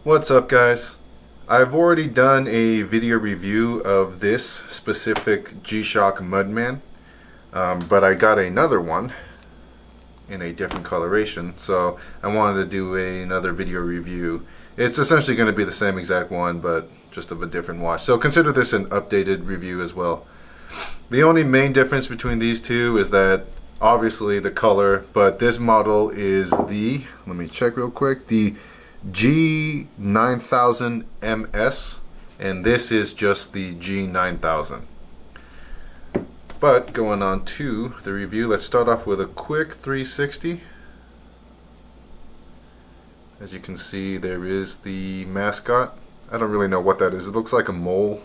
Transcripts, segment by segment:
What's up, guys? I've already done a video review of this specific G-Shock Mudman, but I got another one in a different coloration, so I wanted to do another video review. It's essentially going to be the same exact one, but just of a different watch, so consider this an updated review as well. The only main difference between these two is that obviously the color, but this model is the, let me check real quick, the G9000 MS, and this is just the G9000. But going on to the review, let's start off with a quick 360. As you can see, there is the mascot. I don't really know what that is. It looks like a mole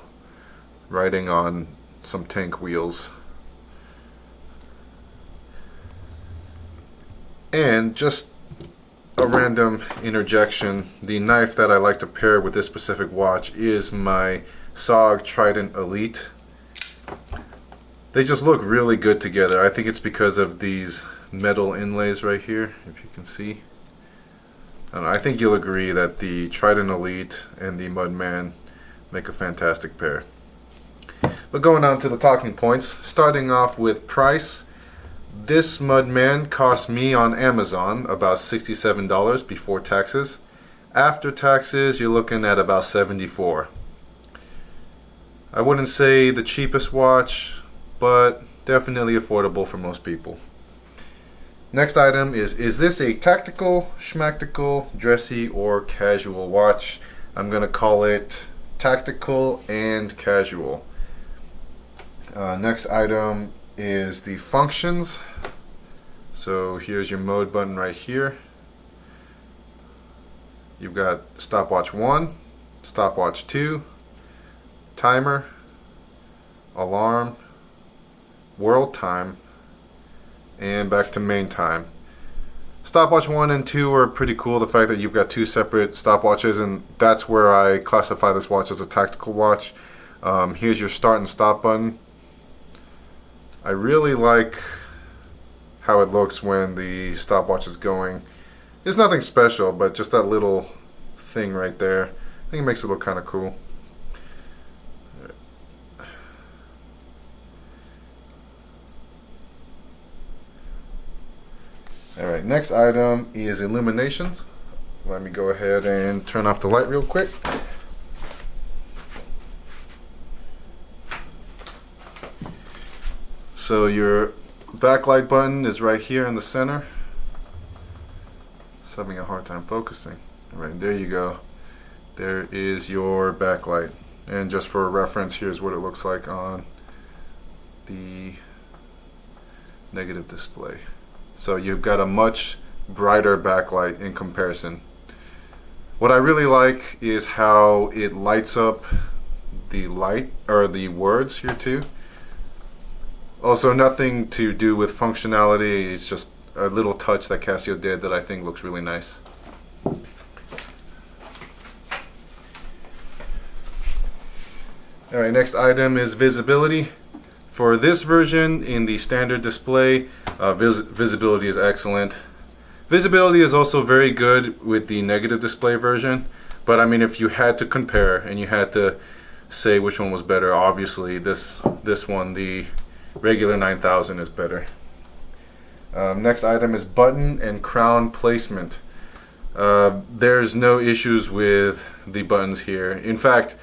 riding on some tank wheels. And just a random interjection, the knife that I like to pair with this specific watch is my SOG Trident Elite. They just look really good together. I think it's because of these metal inlays right here, if you can see. I think you'll agree that the Trident Elite and the Mudman make a fantastic pair. But going on to the talking points, starting off with price. This Mudman cost me on Amazon about $67 before taxes. After taxes, you're looking at about $74. I wouldn't say the cheapest watch, but definitely affordable for most people. Next item is this a tactical, schmactical, dressy, or casual watch? I'm going to call it tactical and casual. Next item is the functions. So here's your mode button right here. You've got stopwatch 1, stopwatch 2, timer, alarm, world time, and back to main time. Stopwatch 1 and 2 are pretty cool, the fact that you've got two separate stopwatches, and that's where I classify this watch as a tactical watch. Here's your start and stop button. I really like how it looks when the stopwatch is going. It's nothing special, but just that little thing right there, I think it makes it look kind of cool. Alright, next item is illuminations. Let me go ahead and turn off the light real quick. So your backlight button is right here in the center. It's having a hard time focusing. Alright, there you go. There is your backlight. And just for reference, here's what it looks like on the negative display. So you've got a much brighter backlight in comparison. What I really like is how it lights up the light, or the words here too. Also, nothing to do with functionality, it's just a little touch that Casio did that I think looks really nice. Alright, next item is visibility. For this version, in the standard display, visibility is excellent. Visibility is also very good with the negative display version, but I mean, if you had to compare and you had to say which one was better, obviously this one, the regular 9000, is better. Next item is button and crown placement. There's no issues with the buttons here. In fact,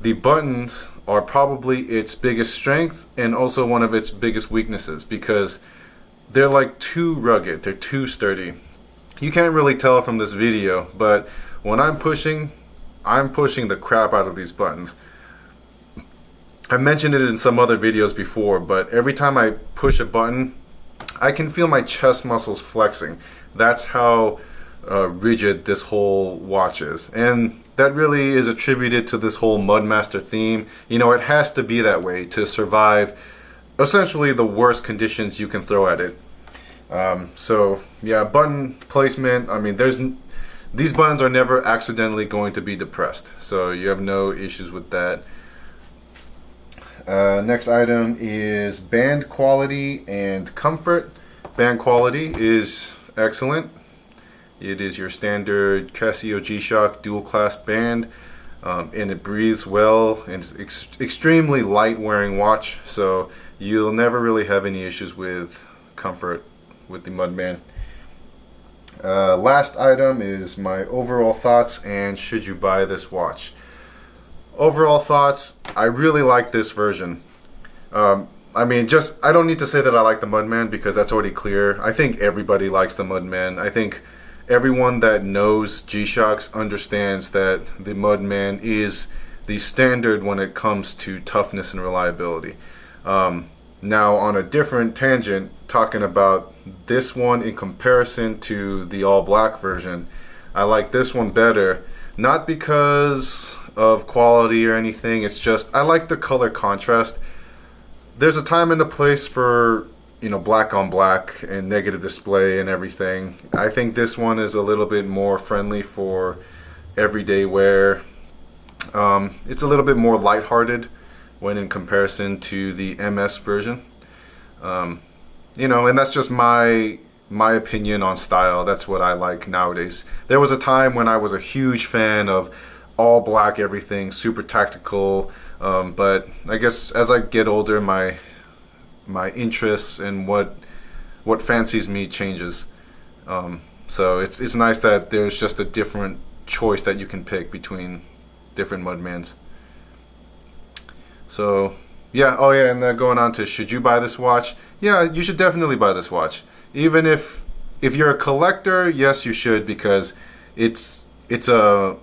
the buttons are probably its biggest strength and also one of its biggest weaknesses, because they're like too rugged, they're too sturdy. You can't really tell from this video, but when I'm pushing the crap out of these buttons. I mentioned it in some other videos before, but every time I push a button, I can feel my chest muscles flexing. That's how rigid this whole watch is. And that really is attributed to this whole Mudmaster theme. You know, it has to be that way to survive essentially the worst conditions you can throw at it. So yeah, button placement, I mean, these buttons are never accidentally going to be depressed, so you have no issues with that. Next item is band quality and comfort. Band quality is excellent. It is your standard Casio G-Shock dual clasp band, and it breathes well, and it's extremely light wearing watch, so you'll never really have any issues with comfort with the Mudman. Last item is my overall thoughts and should you buy this watch. Overall thoughts, I really like this version. I mean, I don't need to say that I like the Mudman because that's already clear. I think everybody likes the Mudman. I think everyone that knows G-Shocks understands that the Mudman is the standard when it comes to toughness and reliability. Now, on a different tangent, talking about this one in comparison to the all-black version, I like this one better, not because of quality or anything. It's just I like the color contrast. There's a time and a place for, you know, black on black and negative display and everything. I think this one is a little bit more friendly for everyday wear. It's a little bit more lighthearted when in comparison to the MS version. You know, and that's just my opinion on style. That's what I like nowadays. There was a time when I was a huge fan of all black everything, super tactical, but I guess as I get older, my interests and what fancies me changes. So it's nice that there's just a different choice that you can pick between different Mudmans. So yeah, oh yeah, and then going on to should you buy this watch? Yeah, you should definitely buy this watch. Even if you're a collector, yes, you should, because it's a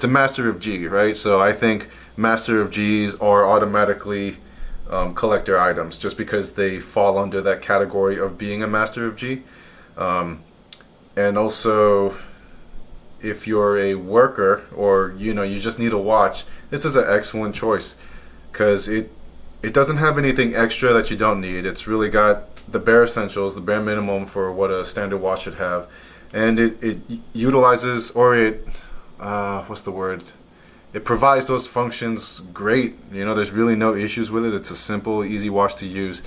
Master of G, right? So I think Master of Gs are automatically collector items just because they fall under that category of being a Master of G. And also, if you're a worker or you know you just need a watch, this is an excellent choice because it doesn't have anything extra that you don't need. It's really got the bare essentials, the bare minimum for what a standard watch should have, and it utilizes, or it what's the word? It provides those functions great. You know, there's really no issues with it. It's a simple, easy watch to use.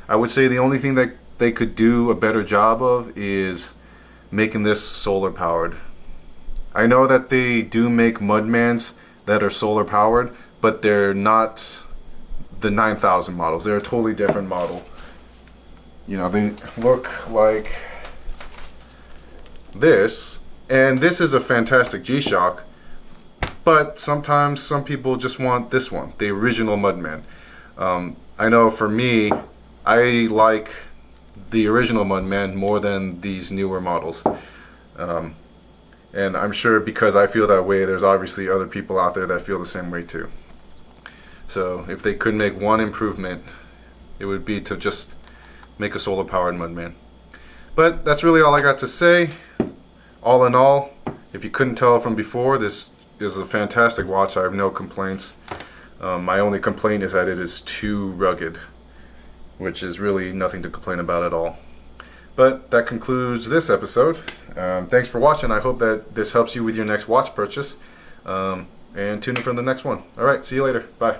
I would say the only thing that they could do a better job of is making this solar powered. I know that they do make Mudmans that are solar powered, but they're not the 9000 models. They're a totally different model. You know, they look like this, and this is a fantastic G-Shock, but sometimes some people just want this one, the original Mudman. I know for me, I like the original Mudman more than these newer models. And I'm sure because I feel that way, there's obviously other people out there that feel the same way too. So if they could make one improvement, it would be to just make a solar powered Mudman. But that's really all I got to say. All in all, if you couldn't tell from before, this is a fantastic watch. I have no complaints. My only complaint is that it is too rugged, which is really nothing to complain about at all. But that concludes this episode. Thanks for watching. I hope that this helps you with your next watch purchase. And tune in for the next one. Alright, see you later. Bye.